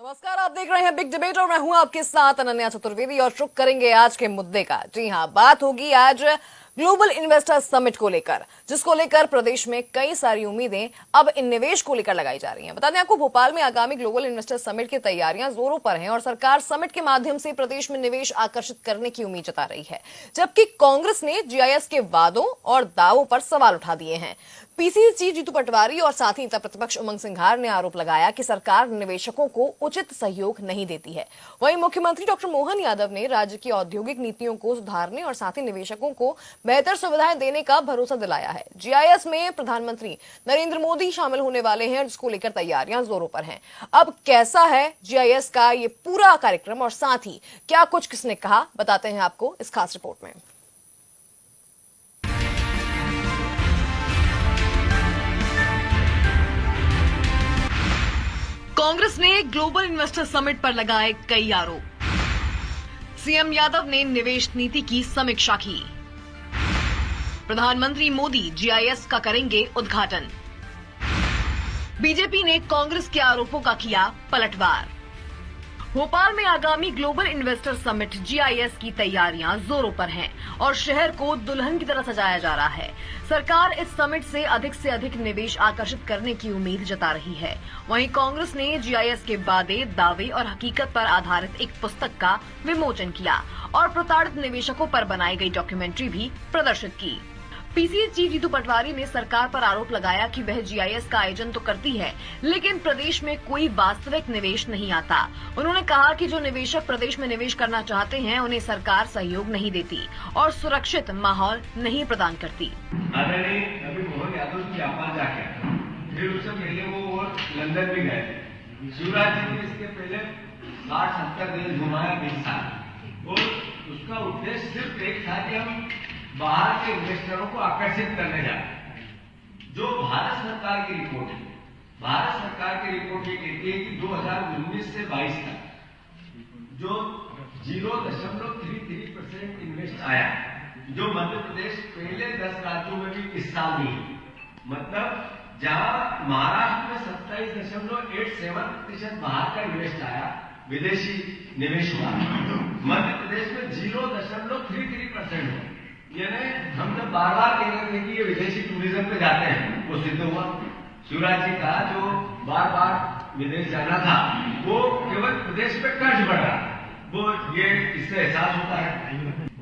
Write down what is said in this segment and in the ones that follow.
नमस्कार, आप देख रहे हैं बिग डिबेट और मैं हूं आपके साथ अनन्या चतुर्वेदी और शुरू करेंगे आज के मुद्दे का। जी हां, बात होगी आज ग्लोबल इन्वेस्टर समिट को लेकर, जिसको लेकर प्रदेश में कई सारी उम्मीदें अब इन निवेश को लेकर लगाई जा रही हैं। बता दें आपको, भोपाल में आगामी ग्लोबल इन्वेस्टर समिट की तैयारियां जोरों पर हैं और सरकार समिट के माध्यम से प्रदेश में निवेश आकर्षित करने की उम्मीद जता रही है, जबकि कांग्रेस ने जीआईएस के वादों और दावों पर सवाल उठा दिए हैं। पीसीसी चीफ जीतू पटवारी और साथ ही नेता प्रतिपक्ष उमंग सिंघार ने आरोप लगाया कि सरकार निवेशकों को उचित सहयोग नहीं देती है। वहीं मुख्यमंत्री डॉक्टर मोहन यादव ने राज्य की औद्योगिक नीतियों को सुधारने और साथ ही निवेशकों को बेहतर सुविधाएं देने का भरोसा दिलाया है। जीआईएस में प्रधानमंत्री नरेंद्र मोदी शामिल होने वाले हैं, जिसको लेकर तैयारियां जोरों पर हैं। अब कैसा है जीआईएस का ये पूरा कार्यक्रम और साथ ही क्या कुछ किसने कहा, बताते हैं आपको इस खास रिपोर्ट में। कांग्रेस ने ग्लोबल इन्वेस्टर समिट पर लगाए कई आरोप। सीएम यादव ने निवेश नीति की समीक्षा की। प्रधानमंत्री मोदी जीआईएस का करेंगे उद्घाटन। बीजेपी ने कांग्रेस के आरोपों का किया पलटवार। भोपाल में आगामी ग्लोबल इन्वेस्टर समिट जीआईएस की तैयारियां जोरों पर हैं और शहर को दुल्हन की तरह सजाया जा रहा है। सरकार इस समिट से अधिक निवेश आकर्षित करने की उम्मीद जता रही है। वहीं कांग्रेस ने जीआईएस के वादे, दावे और हकीकत पर आधारित एक पुस्तक का विमोचन किया और प्रताड़ित निवेशकों पर बनाई गई डॉक्यूमेंट्री भी प्रदर्शित की। पीसीसी चीफ जीतू पटवारी ने सरकार पर आरोप लगाया कि वह जीआईएस का आयोजन तो करती है, लेकिन प्रदेश में कोई वास्तविक निवेश नहीं आता। उन्होंने कहा कि जो निवेशक प्रदेश में निवेश करना चाहते हैं, उन्हें सरकार सहयोग नहीं देती और सुरक्षित माहौल नहीं प्रदान करती। अभी मोहन यादव की जापान जाके, फिर उससे पहले वो लंदन भी गए। शिवराज जी ने इसके पहले 60-70 देश घुमाया 20 साल, और उसका उद्देश्य सिर्फ एक था कि हम बाहर के इन्वेस्टरों को आकर्षित करने जाए। जो भारत सरकार की रिपोर्ट है, भारत सरकार की रिपोर्ट ये कहती है कि 2019 से 22 तक जो 0.33% इन्वेस्ट आया, जो मध्य प्रदेश पहले 10 राज्यों में भी इस साल नहीं। मतलब जहां महाराष्ट्र में 27.87% बाहर का इन्वेस्ट आया, विदेशी निवेश हुआ, मध्य प्रदेश में 0.33% हुआ। यानी हम जब बार बार कह रहे थे कि ये विदेशी टूरिज्म पे जाते हैं, वो सिद्ध हुआ। शिवराज जी का जो बार बार विदेश जाना था, वो केवल प्रदेश पे कर्ज बढ़ रहा, वो ये इससे एहसास होता है।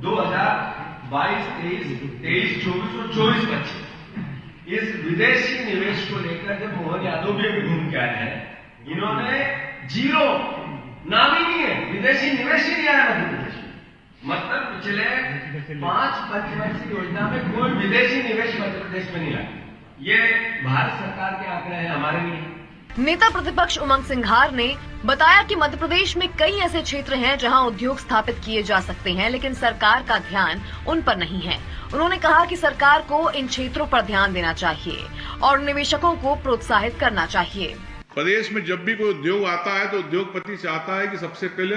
2022, 23, 24 और 24-25 इस विदेशी निवेश को लेकर जब मोहन यादव भी घूम के आए हैं, इन्होंने जीरो, नाम ही नहीं है, विदेशी निवेश ही नहीं आया मध्य प्रदेश में। मतलब पिछले 5 पंचवर्षीय योजना में कोई विदेशी निवेश मध्य प्रदेश में नहीं आया। ये भारत सरकार के आंकड़े हैं, हमारे नहीं। नेता प्रतिपक्ष उमंग सिंघार ने बताया कि मध्य प्रदेश में कई ऐसे क्षेत्र हैं जहां उद्योग स्थापित किए जा सकते हैं, लेकिन सरकार का ध्यान उन पर नहीं है। उन्होंने कहा कि सरकार को इन क्षेत्रों पर ध्यान देना चाहिए और निवेशकों को प्रोत्साहित करना चाहिए। प्रदेश में जब भी कोई उद्योग आता है तो उद्योगपति चाहता है कि सबसे पहले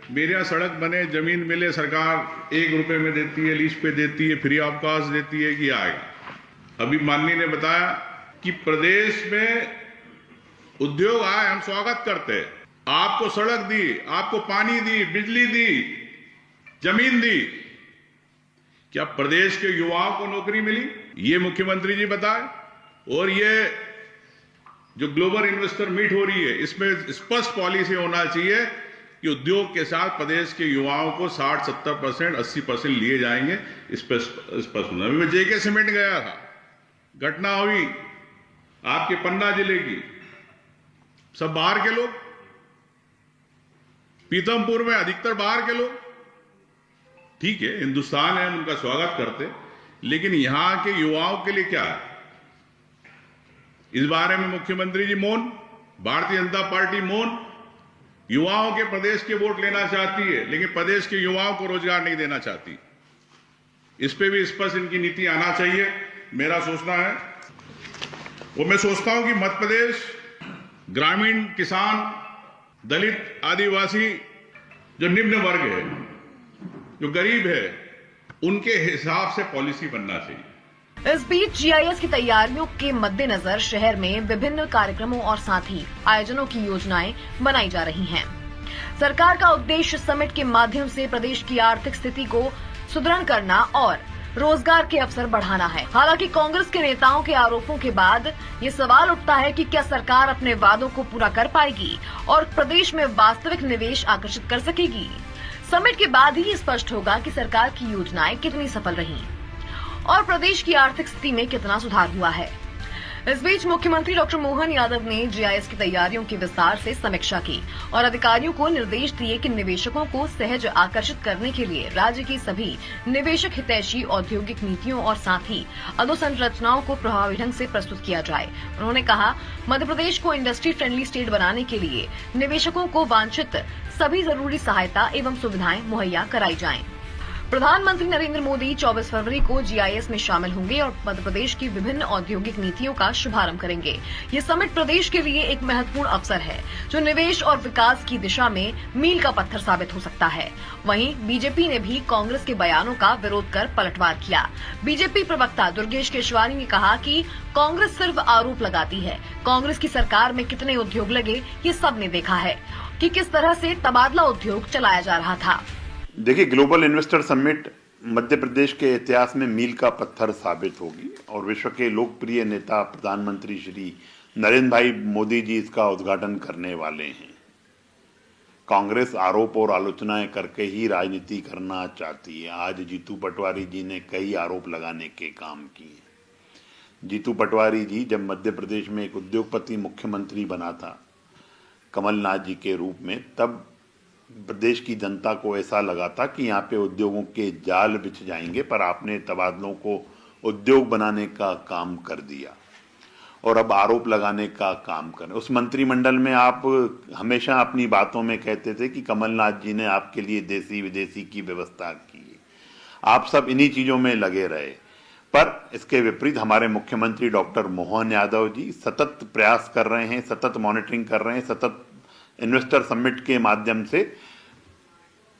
मेरे यहाँ सड़क बने, जमीन मिले, सरकार 1 रुपए में देती है, लीज पे देती है, फ्री ऑफ कॉस्ट देती है कि आएगा। अभी माननीय ने बताया कि प्रदेश में उद्योग आए, हम स्वागत करते हैं। आपको सड़क दी, आपको पानी दी, बिजली दी, जमीन दी, क्या प्रदेश के युवाओं को नौकरी मिली? ये मुख्यमंत्री जी बताए। और ये जो ग्लोबल इन्वेस्टर मीट हो रही है, इसमें स्पष्ट पॉलिसी होना चाहिए कि उद्योग के साथ प्रदेश के युवाओं को 60-70%, 80% लिए जाएंगे। इस पर स्पष्ट होना। मैं जेके सीमेंट गया था, घटना हुई आपके पन्ना जिले की, सब बाहर के लोग, पीतमपुर में अधिकतर बाहर के लोग। ठीक है, हिंदुस्तान है, उनका स्वागत करते, लेकिन यहां के युवाओं के लिए क्या है? इस बारे में मुख्यमंत्री जी मौन, भारतीय जनता पार्टी मौन। युवाओं के प्रदेश के वोट लेना चाहती है, लेकिन प्रदेश के युवाओं को रोजगार नहीं देना चाहती। इस पे भी स्पष्ट इनकी नीति आना चाहिए, मेरा सोचना है। वो मैं सोचता हूं कि मध्य प्रदेश ग्रामीण, किसान, दलित, आदिवासी, जो निम्न वर्ग है, जो गरीब है, उनके हिसाब से पॉलिसी बनना चाहिए। इस बीच जीआईएस की तैयारियों के मद्देनजर शहर में विभिन्न कार्यक्रमों और साथ ही आयोजनों की योजनाएं बनाई जा रही हैं। सरकार का उद्देश्य समिट के माध्यम से प्रदेश की आर्थिक स्थिति को सुदृढ़ करना और रोजगार के अवसर बढ़ाना है। हालांकि कांग्रेस के नेताओं के आरोपों के बाद ये सवाल उठता है कि क्या सरकार अपने वादों को पूरा कर पाएगी और प्रदेश में वास्तविक निवेश आकर्षित कर सकेगी। समिट के बाद ही स्पष्ट होगा कि सरकार की योजनाएं कितनी सफल रही और प्रदेश की आर्थिक स्थिति में कितना सुधार हुआ है। इस बीच मुख्यमंत्री डॉक्टर मोहन यादव ने जीआईएस की तैयारियों की विस्तार से समीक्षा की और अधिकारियों को निर्देश दिए कि निवेशकों को सहज आकर्षित करने के लिए राज्य की सभी निवेशक हितैषी औद्योगिक नीतियों और साथ ही अधोसंरचनाओं को प्रभावी ढंग से प्रस्तुत किया जाए। उन्होंने कहा, मध्य प्रदेश को इंडस्ट्री फ्रेंडली स्टेट बनाने के लिए निवेशकों को वांछित सभी जरूरी सहायता एवं सुविधाएं मुहैया कराई जाएं। प्रधानमंत्री नरेंद्र मोदी 24 फरवरी को जीआईएस में शामिल होंगे और मध्य प्रदेश की विभिन्न औद्योगिक नीतियों का शुभारंभ करेंगे। ये समिट प्रदेश के लिए एक महत्वपूर्ण अवसर है जो निवेश और विकास की दिशा में मील का पत्थर साबित हो सकता है। वहीं बीजेपी ने भी कांग्रेस के बयानों का विरोध कर पलटवार किया। बीजेपी प्रवक्ता दुर्गेश केशवानी ने कहा कि कांग्रेस सिर्फ आरोप लगाती है। कांग्रेस की सरकार में कितने उद्योग लगे ये सबने देखा है कि किस तरह से तबादला उद्योग चलाया जा रहा था। देखिए, global investor summit Madhya Pradesh के इतिहास में मील का पत्थर साबित होगी और विश्व के लोकप्रिय नेता प्रधानमंत्री श्री नरेंद्र भाई मोदी जी इसका उद्घाटन करने वाले हैं। कांग्रेस आरोप और आलोचनाएं करके ही राजनीति करना चाहती है। आज जीतू पटवारी जी ने कई आरोप लगाने के काम किए। जीतू पटवारी जी जब मध्य प्रदेश में एक उद्योगपति मुख्यमंत्री बना था कमलनाथ जी के रूप में, तब प्रदेश की जनता को ऐसा लगा था कि यहाँ पे उद्योगों के जाल बिछ जाएंगे, पर आपने तबादलों को उद्योग बनाने का काम कर दिया और अब आरोप लगाने का काम करें। उस मंत्रिमंडल में आप हमेशा अपनी बातों में कहते थे कि कमलनाथ जी ने आपके लिए देसी विदेशी की व्यवस्था की। आप सब इन्हीं चीजों में लगे रहे, पर इसके विपरीत हमारे मुख्यमंत्री डॉक्टर मोहन यादव जी सतत प्रयास कर रहे हैं, सतत मॉनिटरिंग कर रहे हैं, सतत इन्वेस्टर समिट के माध्यम से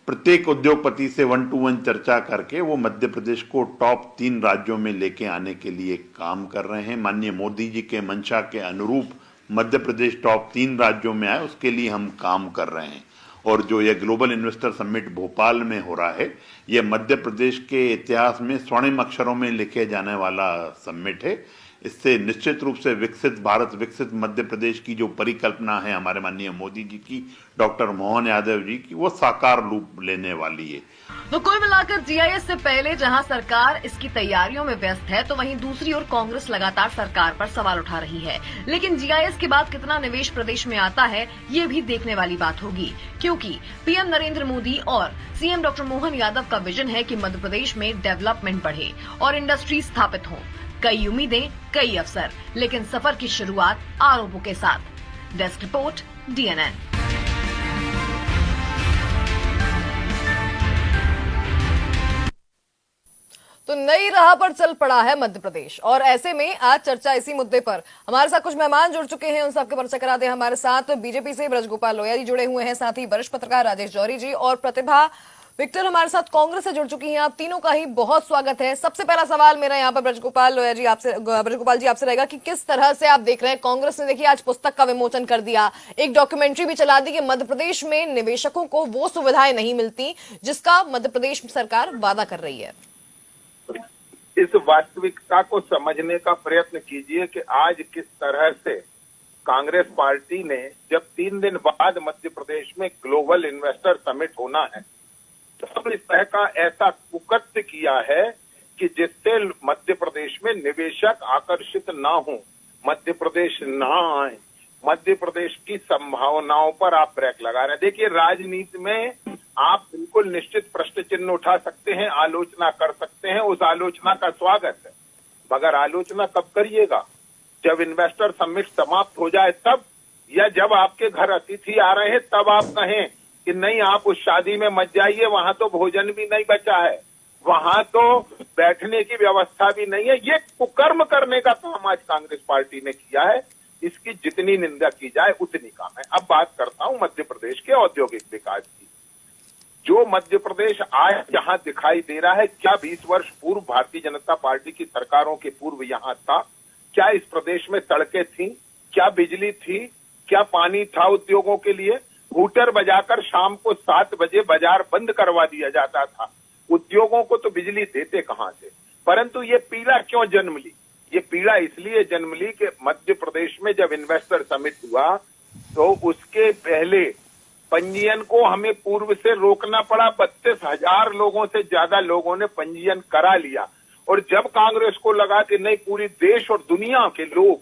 प्रत्येक उद्योगपति से 1-to-1 चर्चा करके वो मध्य प्रदेश को टॉप 3 राज्यों में लेके आने के लिए काम कर रहे हैं। माननीय मोदी जी के मंशा के अनुरूप मध्य प्रदेश टॉप 3 राज्यों में आए, उसके लिए हम काम कर रहे हैं। और जो ये ग्लोबल इन्वेस्टर समिट भोपाल में हो रहा है, ये मध्य प्रदेश के इतिहास में स्वर्णिम अक्षरों में लिखे जाने वाला समिट है। इससे निश्चित रूप से विकसित भारत, विकसित मध्य प्रदेश की जो परिकल्पना है हमारे माननीय मोदी जी की, डॉक्टर मोहन यादव जी की, वो साकार रूप लेने वाली है। तो कुल मिलाकर जीआईएस से पहले जहां सरकार इसकी तैयारियों में व्यस्त है, तो वहीं दूसरी ओर कांग्रेस लगातार सरकार पर सवाल उठा रही है। लेकिन जीआईएस के बाद कितना निवेश प्रदेश में आता है, ये भी देखने वाली बात होगी, क्योंकि पीएम नरेंद्र मोदी और सीएम डॉक्टर मोहन यादव का विजन है कि मध्य प्रदेश में डेवलपमेंट बढ़े और इंडस्ट्री स्थापित हो। कई उम्मीदें, कई अवसर, लेकिन सफर की शुरुआत आरोपों के साथ। Desk report, DNN. तो नई राह पर चल पड़ा है मध्य प्रदेश और ऐसे में आज चर्चा इसी मुद्दे पर हमारे साथ कुछ मेहमान जुड़ चुके हैं, उन सबके परिचय करा दें। हमारे साथ बीजेपी से ब्रजगोपाल लोहिया जी जुड़े हुए हैं, साथ ही वरिष्ठ पत्रकार राजेश जौहरी जी और प्रतिभा विक्टर हमारे साथ कांग्रेस से जुड़ चुकी हैं। आप तीनों का ही बहुत स्वागत है। सबसे पहला सवाल मेरा यहाँ पर ब्रजगोपाल जी आपसे रहेगा कि किस तरह से आप देख रहे हैं, कांग्रेस ने देखिए आज पुस्तक का विमोचन कर दिया, एक डॉक्यूमेंट्री भी चला दी कि मध्य प्रदेश में निवेशकों को वो सुविधाएं नहीं मिलती जिसका मध्य प्रदेश सरकार वादा कर रही है। इस वास्तविकता को समझने का प्रयत्न कीजिए कि आज किस तरह से कांग्रेस पार्टी ने, जब 3 दिन बाद मध्य प्रदेश में ग्लोबल इन्वेस्टर समिट होना है, तो इस तरह का ऐसा कुकृत्य किया है कि जिससे मध्य प्रदेश में निवेशक आकर्षित ना हो, मध्य प्रदेश ना आए, मध्य प्रदेश की संभावनाओं पर आप ब्रेक लगा रहे हैं। देखिए, राजनीति में आप बिल्कुल निश्चित प्रश्न चिन्ह उठा सकते हैं, आलोचना कर सकते हैं, उस आलोचना का स्वागत है, मगर आलोचना कब करिएगा? जब इन्वेस्टर समिट समाप्त हो जाए तब, या जब आपके घर अतिथि आ रहे हैं तब आप कहें कि नहीं आप उस शादी में मत जाइए, वहां तो भोजन भी नहीं बचा है, वहां तो बैठने की व्यवस्था भी नहीं है। ये कुकर्म करने का काम आज कांग्रेस पार्टी ने किया है। इसकी जितनी निंदा की जाए उतनी कम है। अब बात करता हूं मध्य प्रदेश के औद्योगिक विकास की। जो मध्य प्रदेश आज जहां दिखाई दे रहा है, क्या 20 वर्ष पूर्व भारतीय जनता पार्टी की सरकारों के पूर्व यहां था? क्या इस प्रदेश में सड़कें थी? क्या बिजली थी? क्या पानी था उद्योगों के लिए? हूटर बजाकर शाम को 7 बजे बाजार बंद करवा दिया जाता था। उद्योगों को तो बिजली देते कहां से? परंतु ये पीड़ा क्यों जन्म ली? ये पीड़ा इसलिए जन्म ली कि मध्य प्रदेश में जब इन्वेस्टर समिट हुआ तो उसके पहले पंजीयन को हमें पूर्व से रोकना पड़ा। 32,000 लोगों से ज्यादा लोगों ने पंजीयन करा लिया। और जब कांग्रेस को लगा कि नहीं, पूरी देश और दुनिया के लोग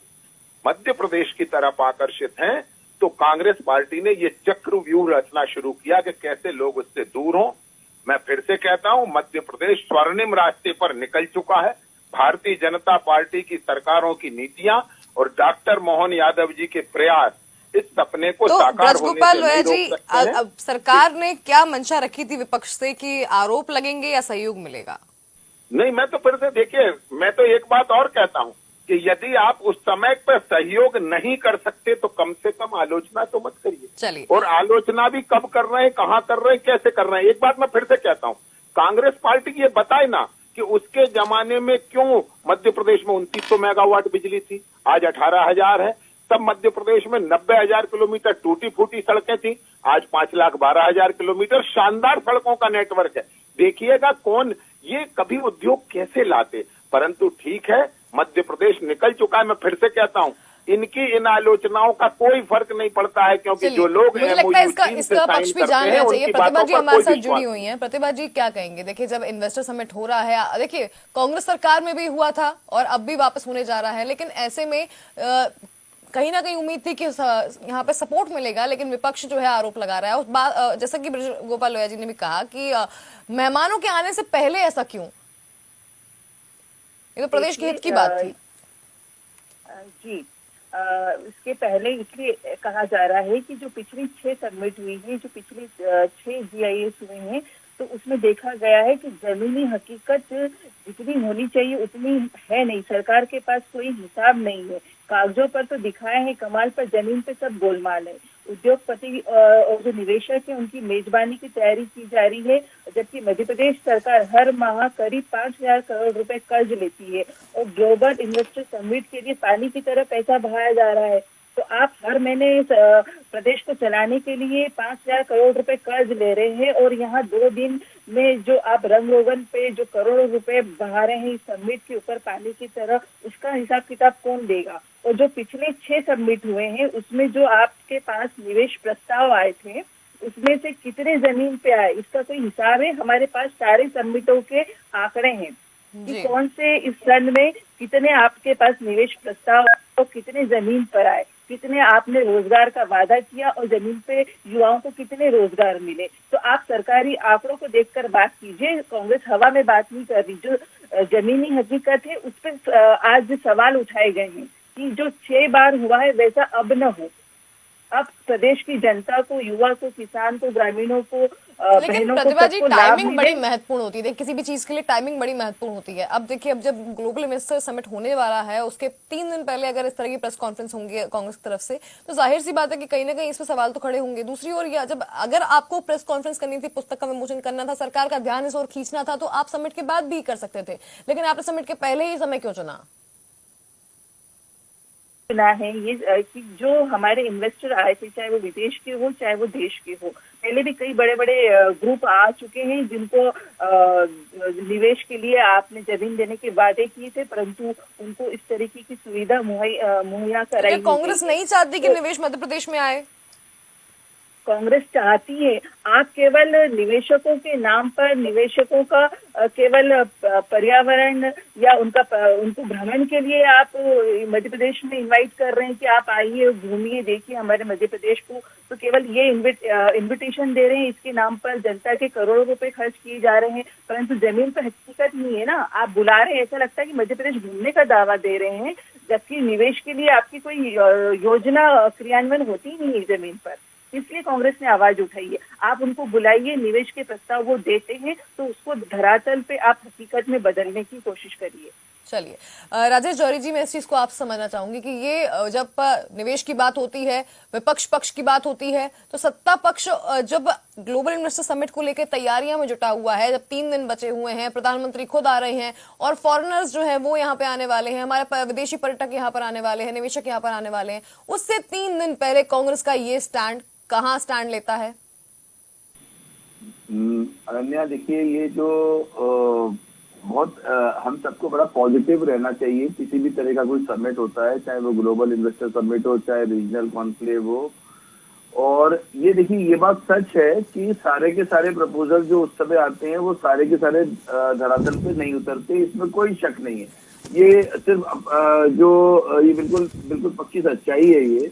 मध्य प्रदेश की तरफ आकर्षित हैं, तो कांग्रेस पार्टी ने ये चक्रव्यूह रचना शुरू किया कि कैसे लोग उससे दूर हों। मैं फिर से कहता हूं, मध्य प्रदेश स्वर्णिम रास्ते पर निकल चुका है। भारतीय जनता पार्टी की सरकारों की नीतियां और डॉक्टर मोहन यादव जी के प्रयास इस सपने को तो साकार होने ब्रजगोपाल से लोया नहीं जी, रोक सकते हैं। अब सरकार ने क्या मंशा रखी थी विपक्ष से कि आरोप लगेंगे या सहयोग मिलेगा? नहीं, मैं तो फिर से देखिए, मैं तो एक बात और कहता हूं कि यदि आप उस समय पर सहयोग नहीं कर सकते तो कम से कम आलोचना तो मत करिए। चलिए, और आलोचना भी कब कर रहे हैं, कहां कर रहे हैं, कैसे कर रहे हैं। एक बात मैं फिर से कहता हूं, कांग्रेस पार्टी ये बताए ना कि उसके जमाने में क्यों मध्य प्रदेश में 2900 मेगावाट बिजली थी, आज 18,000 है। तब मध्य प्रदेश में 90,000 किलोमीटर टूटी फूटी सड़कें थी, आज 5,12,000 किलोमीटर शानदार सड़कों का नेटवर्क है। देखिएगा कौन ये कभी उद्योग कैसे लाते। परंतु ठीक है, मध्य प्रदेश निकल चुका है। मैं फिर से कहता हूं, इनकी इन आलोचनाओं का कोई फर्क नहीं पड़ता है, क्योंकि जो लोग मुझे लगता है इसका MOU से पक्ष साइन भी करते जानना हैं, चाहिए। उनकी प्रतिभा बातों जी पर हमारे कोई साथ विश्वास जुड़ी हुई हैं। प्रतिभा जी क्या कहेंगे? देखिए, जब इन्वेस्टर समिट हो रहा है, देखिए कांग्रेस सरकार में भी हुआ था और अब भी वापस होने जा रहा है, लेकिन ऐसे में कहीं ना कहीं उम्मीद थी कि यहाँ पे सपोर्ट मिलेगा, लेकिन विपक्ष जो है आरोप लगा रहा है। उस बात जैसा कि ब्रजगोपाल लोया जी ने भी कहा कि मेहमानों के आने से पहले ऐसा क्यों? ये तो प्रदेश के हित की बात थी। जी, इसके पहले इसलिए कहा जा रहा है कि जो पिछली 6 समिट हुई है, जो पिछली 6 GIS हुए हैं, तो उसमें देखा गया है कि जमीनी हकीकत जितनी होनी चाहिए उतनी है नहीं। सरकार के पास कोई हिसाब नहीं है। कागजों पर तो दिखाए हैं कमाल, पर जमीन पे सब गोलमाल है। उद्योगपति और जो निवेशक है उनकी मेजबानी की तैयारी की जा रही है, जबकि मध्य प्रदेश सरकार हर माह करीब 5,000 करोड़ रुपए कर्ज लेती है और ग्लोबल इन्वेस्टर समिट के लिए पानी की तरह पैसा बहाया जा रहा है। तो आप हर महीने प्रदेश को चलाने के लिए 5,000 करोड़ रुपए कर्ज ले रहे हैं और यहाँ 2 दिन में जो आप रंग रोगन पे जो करोड़ों रुपए बहा रहे हैं इस समिट के ऊपर पानी की तरह, उसका हिसाब किताब कौन देगा? और जो पिछले 6 समिट हुए हैं उसमें जो आपके पास निवेश प्रस्ताव आए थे उसमें से कितने जमीन पे आए, इसका कोई हिसाब है? हमारे पास सारे समिटों के आंकड़े हैं कि कौन से इस सन में कितने आपके पास निवेश प्रस्ताव और कितने जमीन पर आए, कितने आपने रोजगार का वादा किया और जमीन पे युवाओं को कितने रोजगार मिले। तो आप सरकारी आंकड़ों को देखकर बात कीजिए। कांग्रेस हवा में बात नहीं कर रही। जो जमीनी हकीकत है उस पर आज सवाल उठाए गए हैं कि जो 6 बार हुआ है वैसा अब न हो। अब प्रदेश की जनता को, युवा को, किसान को, ग्रामीणों को, लेकिन प्रतिभा जी टाइमिंग बड़ी महत्वपूर्ण होती है। किसी भी चीज के लिए टाइमिंग बड़ी महत्वपूर्ण होती है। अब देखिए, अब जब ग्लोबल इन्वेस्टर समिट होने वाला है उसके 3 दिन पहले अगर इस तरह की प्रेस कॉन्फ्रेंस होंगी कांग्रेस की तरफ से, तो जाहिर सी बात है कि कहीं ना कहीं इस पर सवाल तो खड़े होंगे। दूसरी ओर जब अगर आपको प्रेस कॉन्फ्रेंस करनी थी, पुस्तक का विमोचन करना था, सरकार का ध्यान इस ओर खींचना था, तो आप समिट के बाद भी कर सकते थे, लेकिन आपने समिट के पहले ही समय क्यों चुना? है ये कि जो हमारे इन्वेस्टर आए थे, चाहे वो विदेश के हो चाहे वो देश के हो, पहले भी कई बड़े बड़े ग्रुप आ चुके हैं जिनको निवेश के लिए आपने जमीन देने के वादे किए थे, परंतु उनको इस तरीके की सुविधा मुहैया कराई। कांग्रेस नहीं चाहती कि निवेश मध्य प्रदेश में आए? कांग्रेस चाहती है। आप केवल निवेशकों के नाम पर निवेशकों का केवल पर्यावरण या उनको भ्रमण के लिए आप मध्य प्रदेश में इनवाइट कर रहे हैं कि आप आइए, घूमिए, देखिए हमारे मध्य प्रदेश को, तो केवल ये इन्विटेशन दे रहे हैं। इसके नाम पर जनता के करोड़ों रुपए खर्च किए जा रहे हैं, परंतु जमीन पर हकीकत नहीं है ना। आप बुला रहे हैं, ऐसा लगता है कि मध्य प्रदेश घूमने का दावा दे रहे हैं, जबकि निवेश के लिए आपकी कोई योजना क्रियान्वयन होती नहीं है जमीन पर। इसलिए कांग्रेस ने आवाज उठाई है। आप उनको बुलाइए, निवेश के प्रस्ताव वो देते हैं तो उसको धरातल पे आप हकीकत में बदलने की कोशिश करिए। चलिए राजेश जौहरी जी, मैं इस चीज को आप समझना चाहूंगी कि ये जब निवेश की बात होती है, विपक्ष पक्ष की बात होती है, तो सत्ता पक्ष जब ग्लोबल इन्वेस्टर समिट को लेकर तैयारियां में जुटा हुआ है, जब 3 दिन बचे हुए हैं, प्रधानमंत्री खुद आ रहे हैं और फॉरेनर्स जो है वो यहाँ पे आने वाले हैं, हमारे विदेशी पर्यटक यहाँ पर आने वाले हैं, निवेशक यहाँ पर आने वाले हैं, उससे 3 दिन पहले कांग्रेस का ये स्टैंड कहाँ स्टैंड लेता है? अनन्या, देखिए, ये जो बहुत हम सबको बड़ा पॉजिटिव रहना चाहिए। किसी भी तरह का कोई समिट होता है, चाहे वो ग्लोबल इन्वेस्टर समिट हो, चाहे रीजनल कॉन्क्लेव हो, और ये देखिए, ये बात सच है कि सारे के सारे प्रपोजल जो उस समय आते हैं वो सारे के सारे धरातल पे नहीं उतरते, इसमें कोई शक नहीं है। ये सिर्फ ये बिल्कुल पक्की सच्चाई है ये।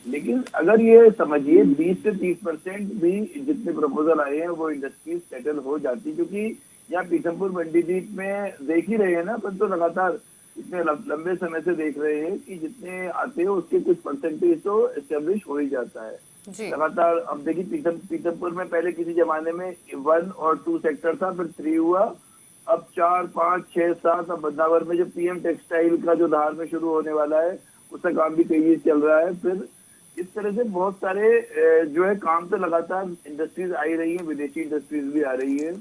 लेकिन अगर ये समझिए 20 से 30% भी जितने प्रपोजल आए हैं वो इंडस्ट्रीज सेटल हो जाती, क्योंकि यहाँ पीथमपुर मंडीदीप में देख ही रहे हैं ना, अपन तो लगातार इतने लंबे समय से देख रहे हैं कि जितने आते हैं उसके कुछ परसेंटेज तो एस्टेब्लिश हो ही जाता है लगातार। अब देखिए, पीथमपुर में पहले किसी जमाने में 1 और 2 सेक्टर था, फिर 3 हुआ, अब 4, 5, 6, 7, अब बदनावर में जो पीएम टेक्सटाइल का जो धार में शुरू होने वाला है उसका काम भी तेजी से चल रहा है। फिर इस तरह से बहुत सारे जो है काम तो लगातार इंडस्ट्रीज आ ही रही है, विदेशी इंडस्ट्रीज भी आ रही है।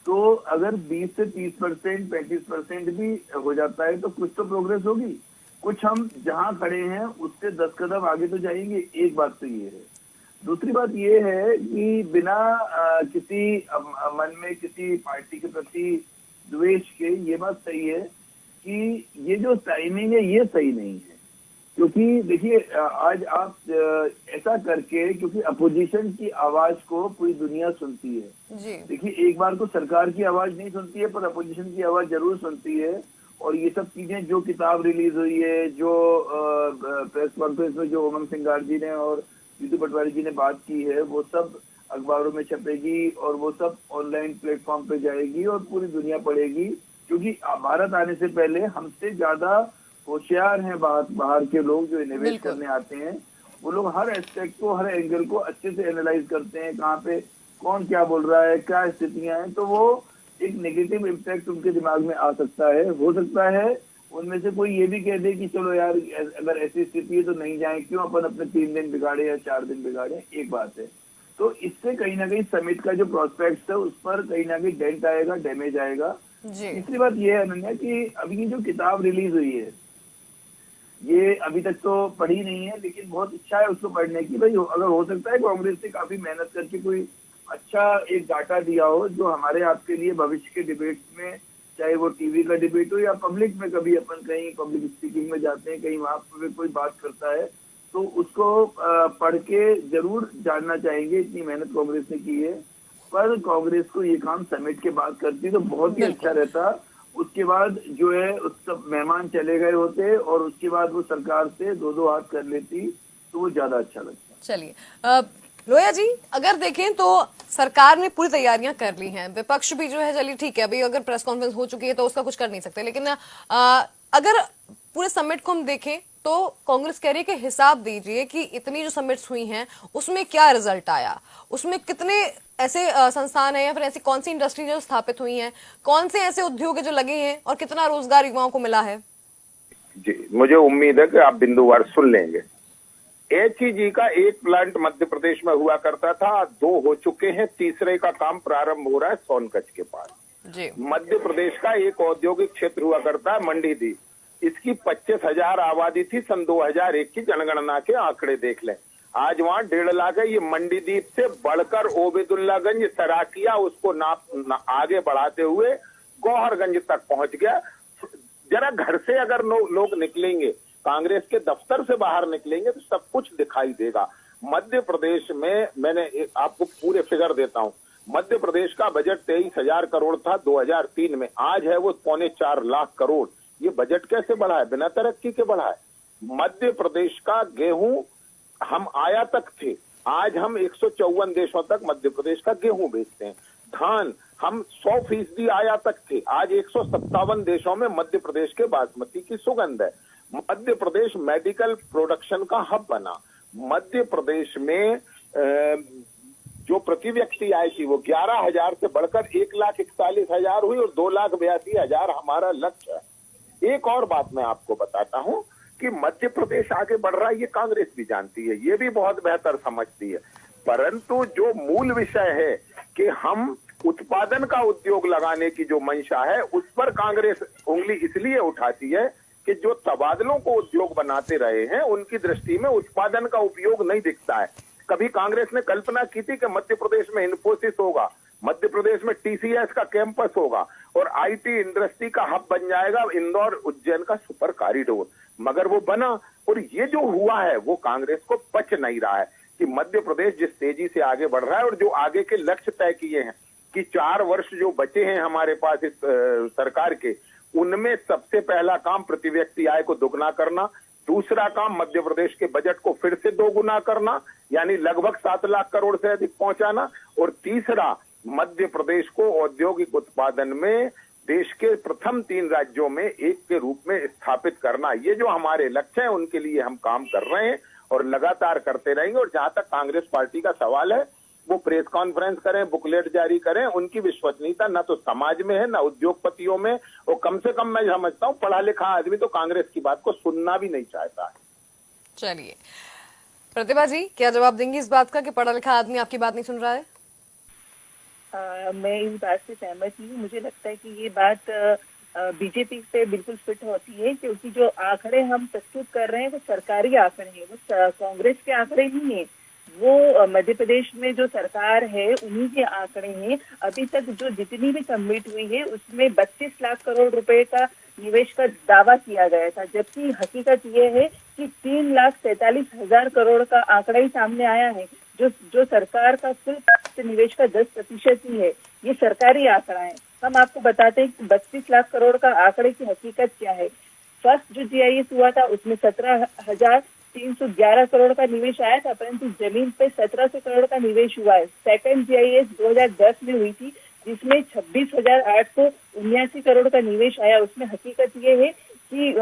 तो अगर 20 से 30%, 35% भी हो जाता है तो कुछ तो प्रोग्रेस होगी, कुछ हम जहां खड़े हैं उससे 10 कदम आगे तो जाएंगे। एक बात तो ये है। दूसरी बात ये है कि बिना किसी मन में किसी पार्टी के प्रति द्वेष के, ये बात सही है कि ये जो टाइमिंग है ये सही नहीं है। क्योंकि देखिए, आज आप ऐसा करके, क्योंकि अपोजिशन की आवाज को पूरी दुनिया सुनती है। देखिए, एक बार तो सरकार की आवाज नहीं सुनती है, पर अपोजिशन की आवाज जरूर सुनती है। और ये सब चीजें, जो किताब रिलीज हुई है, जो प्रेस कॉन्फ्रेंस में जो उमंग सिंगार जी ने और जीतू पटवारी जी ने बात की है, वो सब अखबारों में छपेगी और वो सब ऑनलाइन प्लेटफॉर्म पे जाएगी और पूरी दुनिया पढ़ेगी। क्योंकि भारत आने से पहले हमसे ज्यादा होशियार हैं बाहर के लोग जो इन्वेस्ट करने आते हैं। वो लोग हर एस्पेक्ट को, हर एंगल को अच्छे से एनालाइज करते हैं, कहाँ पे कौन क्या बोल रहा है, क्या स्थितियां हैं। तो वो एक नेगेटिव इम्पैक्ट उनके दिमाग में आ सकता है। हो सकता है उनमें से कोई ये भी कह दे कि चलो यार, अगर ऐसी स्थिति है तो नहीं जाए, क्यों अपन अपने 3 दिन बिगाड़े या 4 दिन बिगाड़े। एक बात है। तो इससे कहीं ना कहीं समिट का जो प्रोस्पेक्ट है उस पर कहीं ना कहीं डेंट आएगा, डैमेज आएगा। तीसरी बात ये है अनन्या कि अभी की जो किताब रिलीज हुई है, ये अभी तक तो पढ़ी नहीं है, लेकिन बहुत इच्छा है उसको पढ़ने की। भाई, अगर हो सकता है कांग्रेस ने काफी मेहनत करके कोई अच्छा एक डाटा दिया हो जो हमारे आपके लिए भविष्य के डिबेट्स में, चाहे वो टीवी का डिबेट हो या पब्लिक में, कभी अपन कहीं पब्लिक स्पीकिंग में जाते हैं, कहीं वहां पर कोई बात करता है तो उसको पढ़ के जरूर जानना चाहेंगे। इतनी मेहनत कांग्रेस ने की है, पर कांग्रेस को ये काम समिट के बाद करती तो बहुत ही अच्छा रहता। उसके बाद जो है उस सब मेहमान चले गए होते और उसके बाद वो सरकार से 2-2 हाथ कर लेती तो वो ज्यादा अच्छा लगता। चलिए लोया जी, अगर देखें तो सरकार ने पूरी तैयारियां कर ली हैं, विपक्ष भी जो है, चलिए ठीक है, अभी अगर प्रेस कॉन्फ्रेंस हो चुकी है तो उसका कुछ कर नहीं सकते, लेकिन अगर पूरे समिट को हम देखें तो कांग्रेस कह रही है कि हिसाब दीजिए कि इतनी जो समिट्स हुई हैं उसमें क्या रिजल्ट आया, उसमें कितने ऐसे संस्थान है या फिर ऐसी कौन सी इंडस्ट्री जो स्थापित हुई हैं, कौन से ऐसे उद्योग जो लगे हैं और कितना रोजगार युवाओं को मिला है। जी, मुझे उम्मीद है कि आप बिंदुवार सुन लेंगे। HEG का एक प्लांट मध्य प्रदेश में हुआ करता था, 2 हो चुके हैं, तीसरे का काम प्रारंभ हो रहा है सोनकच्छ के पास। मध्य प्रदेश का एक औद्योगिक क्षेत्र हुआ करता है मंडीदीप, इसकी 25,000 आबादी थी सन 2001 की जनगणना के आंकड़े देख लें। आज वहां 1.5 लाख है। ये मंडीदीप से बढ़कर ओबेदुल्लागंज, सराकिया, उसको आगे बढ़ाते हुए गौहरगंज तक पहुंच गया। जरा घर से अगर लोग निकलेंगे, कांग्रेस के दफ्तर से बाहर निकलेंगे तो सब कुछ दिखाई देगा। मध्य प्रदेश में मैंने आपको पूरे फिगर देता हूं। मध्य प्रदेश का बजट 23,000 करोड़ था 2003 में, आज है वो 3.25 लाख करोड़। ये बजट कैसे बढ़ा है? बिना तरक्की के बढ़ा है। मध्य प्रदेश का गेहूं हम आयातक थे, आज हम 154 देशों तक मध्य प्रदेश का गेहूं बेचते हैं। धान हम 100% आयातक थे, आज 157 देशों में मध्य प्रदेश के बासमती की सुगंध है। मध्य प्रदेश मेडिकल प्रोडक्शन का हब बना। मध्य प्रदेश में जो प्रति व्यक्ति आय थी वो 11,000 से बढ़कर 1,41,000 हुई और 2,82,000 हमारा लक्ष्य है। एक और बात मैं आपको बताता हूं कि मध्य प्रदेश आगे बढ़ रहा है, ये कांग्रेस भी जानती है, ये भी बहुत बेहतर समझती है, परंतु जो मूल विषय है कि हम उत्पादन का उद्योग लगाने की जो मंशा है उस पर कांग्रेस उंगली इसलिए उठाती है कि जो तबादलों को उद्योग बनाते रहे हैं उनकी दृष्टि में उत्पादन का उपयोग नहीं दिखता है। कभी कांग्रेस ने कल्पना की थी कि मध्य प्रदेश में इन्फोसिस होगा, मध्य प्रदेश में टीसीएस का कैंपस होगा और आईटी इंडस्ट्री का हब बन जाएगा इंदौर उज्जैन का सुपर कॉरिडोर, मगर वो बना और ये जो हुआ है वो कांग्रेस को पच नहीं रहा है कि मध्य प्रदेश जिस तेजी से आगे बढ़ रहा है और जो आगे के लक्ष्य तय किए हैं कि 4 वर्ष जो बचे हैं हमारे पास इस सरकार के, उनमें सबसे पहला काम प्रति व्यक्ति आय को दोगुना करना, दूसरा काम मध्य प्रदेश के बजट को फिर से दोगुना करना यानी लगभग 7 लाख करोड़ से अधिक पहुंचाना, और तीसरा मध्य प्रदेश को औद्योगिक उत्पादन में देश के प्रथम 3 राज्यों में एक के रूप में स्थापित करना। ये जो हमारे लक्ष्य हैं उनके लिए हम काम कर रहे हैं और लगातार करते रहेंगे। और जहां तक कांग्रेस पार्टी का सवाल है, वो प्रेस कॉन्फ्रेंस करें, बुकलेट जारी करें, उनकी विश्वसनीयता न तो समाज में है न उद्योगपतियों में, और कम से कम मैं समझता हूं पढ़ा लिखा आदमी तो कांग्रेस की बात को सुनना भी नहीं चाहता है। चलिए प्रतिभा जी, क्या जवाब देंगी इस बात का कि पढ़ा लिखा आदमी आपकी बात नहीं सुन रहा है? मैं इस बात से सहमत हूँ। मुझे लगता है कि ये बात बीजेपी पे बिल्कुल फिट होती है, क्योंकि जो आंकड़े हम प्रस्तुत कर रहे हैं वो सरकारी आंकड़े हैं, वो कांग्रेस के आंकड़े नहीं है। वो मध्य प्रदेश में जो सरकार है उन्हीं के आंकड़े हैं। अभी तक जो जितनी भी सबमिट हुई है उसमें 32 लाख करोड़ रुपए का निवेश का दावा किया गया था, जबकि हकीकत ये है कि 3,43,000 करोड़ का आंकड़ा ही सामने आया है। जो सरकार का कुल निवेश का 10% ही है। ये सरकारी आंकड़ा है। हम आपको बताते हैं कि 32 लाख करोड़ का आंकड़े की हकीकत क्या है। फर्स्ट जो जीआईएस हुआ था उसमें 17,311 करोड़ का निवेश आया था, परंतु जमीन पे 1,700 करोड़ का निवेश हुआ है। सेकंड जीआईएस 2010 में हुई थी, जिसमें 26,879 करोड़ का निवेश आया। उसमें हकीकत ये है कि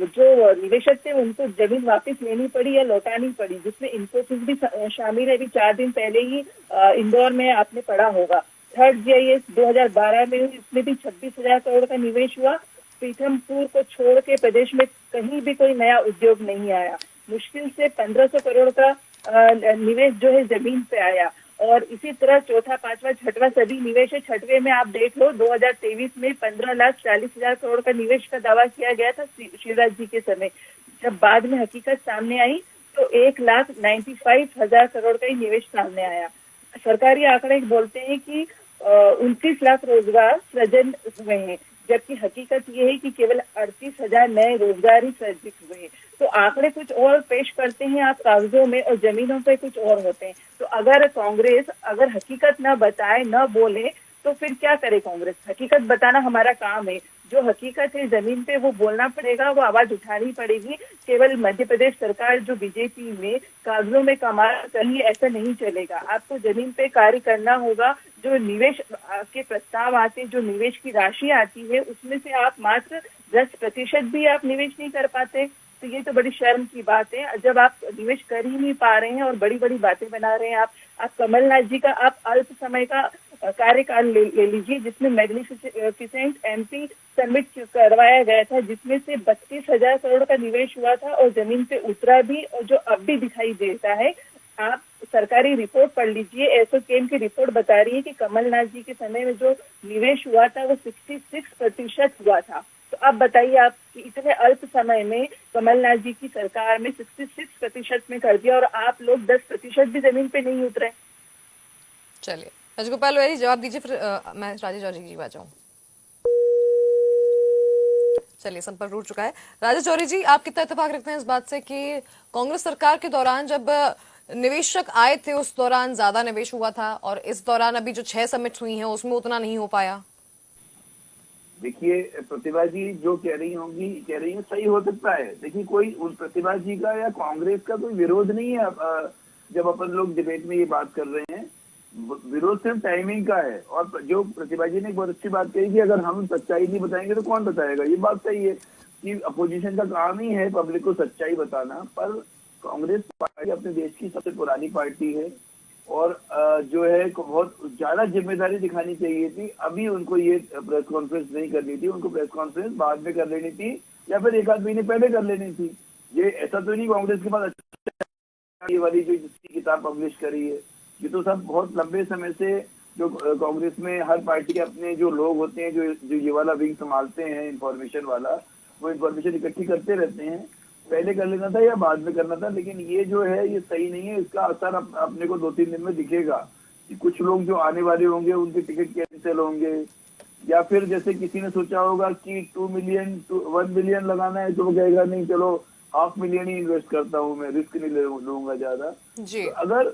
जो निवेशक थे उनको जमीन वापस लेनी पड़ी या लौटानी पड़ी, जिसमें इन्फोसिस भी शामिल है। अभी 4 दिन पहले ही इंदौर में आपने पढ़ा होगा। थर्ड जीआईएस 2012 में हुई, इसमें भी 26,000 करोड़ का निवेश हुआ। पीथमपुर को छोड़ के प्रदेश में कहीं भी कोई नया उद्योग नहीं आया। मुश्किल से 1,500 करोड़ का निवेश जो है जमीन पे आया। और इसी तरह चौथा, पांचवा, छठवां सभी निवेश है। छठवें में आप देख लो 2023 में 15,40,000 करोड़ का निवेश का दावा किया गया था शिवराज जी के समय। जब बाद में हकीकत सामने आई तो 1,95,000 करोड़ का ही निवेश सामने आया। सरकारी आंकड़े बोलते हैं कि 29 लाख रोजगार सृजन हुए हैं, जबकि हकीकत ये है कि केवल 38,000 नए रोजगार ही सृजित हुए हैं। तो आंकड़े कुछ और पेश करते हैं आप कागजों में और जमीनों पे कुछ और होते हैं। तो अगर कांग्रेस अगर हकीकत न बताए, न बोले, तो फिर क्या करे कांग्रेस? हकीकत बताना हमारा काम है। जो हकीकत है जमीन पे वो बोलना पड़ेगा, वो आवाज उठानी पड़ेगी। केवल मध्य प्रदेश सरकार जो बीजेपी में कागजों में कमाल करिए ऐसा नहीं चलेगा। आपको जमीन पे कार्य करना होगा। जो निवेश के प्रस्ताव आते, जो निवेश की राशि आती है, उसमें से आप मात्र 10% भी आप निवेश नहीं कर पाते, तो ये तो बड़ी शर्म की बात है। जब आप निवेश कर ही नहीं पा रहे हैं और बड़ी बड़ी बातें बना रहे हैं आप कमलनाथ जी का आप अल्प समय का कार्यकाल ले लीजिए, जिसमें मैग्निफिसेंट एमपी समिट करवाया गया था, जिसमें से 32,000 करोड़ का निवेश हुआ था और जमीन पे उतरा भी, और जो अब भी दिखाई देता है। आप सरकारी रिपोर्ट पढ़ लीजिए। एसोचैम की रिपोर्ट बता रही है कि कमलनाथ जी के समय में जो निवेश हुआ था वो 66% हुआ था। तो अब बताइए, आप इतने अल्प समय में कमलनाथ जी की सरकार में 66% में कर दिया और आप लोग 10% भी जमीन पे नहीं उतरे। चलिए राजगोपाल जी जवाब दीजिए, फिर मैं राजेश चौधरी जी आ जाऊँ। चलिए संपर्क टूट चुका है। राजेश चौधरी जी, आप कितना इत्तेफाक रखते हैं इस बात से कि कांग्रेस सरकार के दौरान जब निवेशक आए थे उस दौरान ज्यादा निवेश हुआ था और इस दौरान अभी जो 6 समिट हुई हैं उसमें उतना नहीं हो पाया? देखिए प्रतिभा जी जो कह रही हैं सही हो सकता है। देखिए कोई उन प्रतिभा जी का या कांग्रेस का कोई विरोध नहीं है। जब अपन लोग डिबेट में ये बात कर रहे हैं, विरोध सिर्फ टाइमिंग का है। और जो प्रतिभा जी ने बहुत अच्छी बात कही कि अगर हम सच्चाई नहीं बताएंगे तो कौन बताएगा। ये बात सही है कि अपोजिशन का काम ही है पब्लिक को सच्चाई बताना, पर कांग्रेस पार्टी अपने देश की सबसे पुरानी पार्टी है और जो है बहुत ज्यादा जिम्मेदारी दिखानी चाहिए थी। अभी उनको ये प्रेस कॉन्फ्रेंस नहीं करनी थी, उनको प्रेस कॉन्फ्रेंस बाद में कर लेनी थी या फिर एक आध महीने पहले कर लेनी थी। ये ऐसा तो नहीं कांग्रेस के पास ये वाली जो जिसकी किताब पब्लिश करी है, ये तो सब बहुत लंबे समय से जो कांग्रेस में हर पार्टी के अपने जो लोग होते हैं जो ये वाला विंग संभालते हैं इंफॉर्मेशन वाला, वो इंफॉर्मेशन इकट्ठी करते रहते हैं। पहले कर लेना था या बाद में करना था, लेकिन ये जो है ये सही नहीं है। इसका असर अपने को 2-3 दिन में दिखेगा कि कुछ लोग जो आने वाले होंगे उनके टिकट कैंसिल होंगे, या फिर जैसे किसी ने सोचा होगा कि 2 मिलियन 1 बिलियन लगाना है तो वो कहेगा नहीं चलो 500 मिलियन ही इन्वेस्ट करता हूँ, मैं रिस्क नहीं लूंगा ज्यादा। तो अगर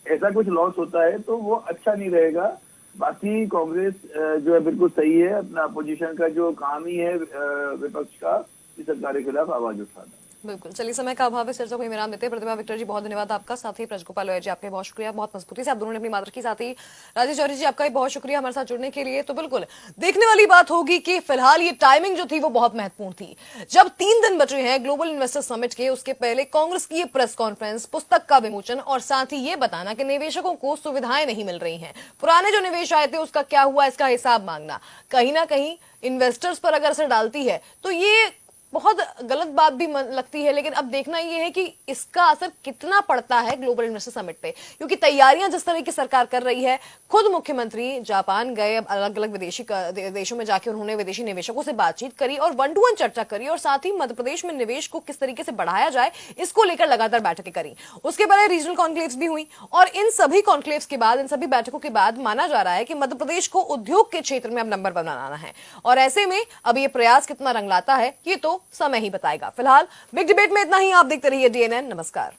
ऐसा कुछ लॉस होता है तो वो अच्छा नहीं रहेगा। बाकी कांग्रेस जो है बिल्कुल सही है, अपना अपोजिशन का जो काम ही है विपक्ष का कि सरकार के खिलाफ आवाज उठाना। बिल्कुल, चलिए समय का अभाव है, चर्चा को विराम देते हैं। प्रतिभा विक्टर जी बहुत धन्यवाद आपका, साथ ही ब्रजगोपाल लॉयर जी आपका बहुत शुक्रिया, बहुत मजबूती से आप दोनों ने अपनी बात रखी। साथ ही राजेश जौहरी जी आपका भी बहुत शुक्रिया हमारे साथ जुड़ने के लिए। तो बिल्कुल देखने वाली बात होगी कि फिलहाल ये टाइमिंग जो थी वो बहुत महत्वपूर्ण थी। जब 3 दिन बचे हैं ग्लोबल इन्वेस्टर समिट के, उसके पहले कांग्रेस की ये प्रेस कॉन्फ्रेंस, पुस्तक का विमोचन और साथ ही ये बताना कि निवेशकों को सुविधाएं नहीं मिल रही हैं, पुराने जो निवेश आए थे उसका क्या हुआ, इसका हिसाब मांगना, कहीं ना कहीं इन्वेस्टर्स पर अगर असर डालती है तो ये बहुत गलत बात भी लगती है। लेकिन अब देखना यह है कि इसका असर कितना पड़ता है ग्लोबल इन्वेस्टर समिट पे, क्योंकि तैयारियां जिस तरह की सरकार कर रही है, खुद मुख्यमंत्री जापान गए, अलग अलग विदेशी देशों में जाके उन्होंने विदेशी निवेशकों से बातचीत करी और 1-to-1 चर्चा करी, और साथ ही मध्य प्रदेश में निवेश को किस तरीके से बढ़ाया जाए इसको लेकर लगातार बैठकें करी। उसके पहले रीजनल कॉन्क्लेव्स भी हुई और इन सभी कॉन्क्लेव्स के बाद, इन सभी बैठकों के बाद माना जा रहा है कि मध्य प्रदेश को उद्योग के क्षेत्र में अब नंबर बनाना है। और ऐसे में अब ये प्रयास कितना रंग लाता है ये तो समय ही बताएगा। फिलहाल बिग डिबेट में इतना ही। आप देखते रहिए DNN। नमस्कार।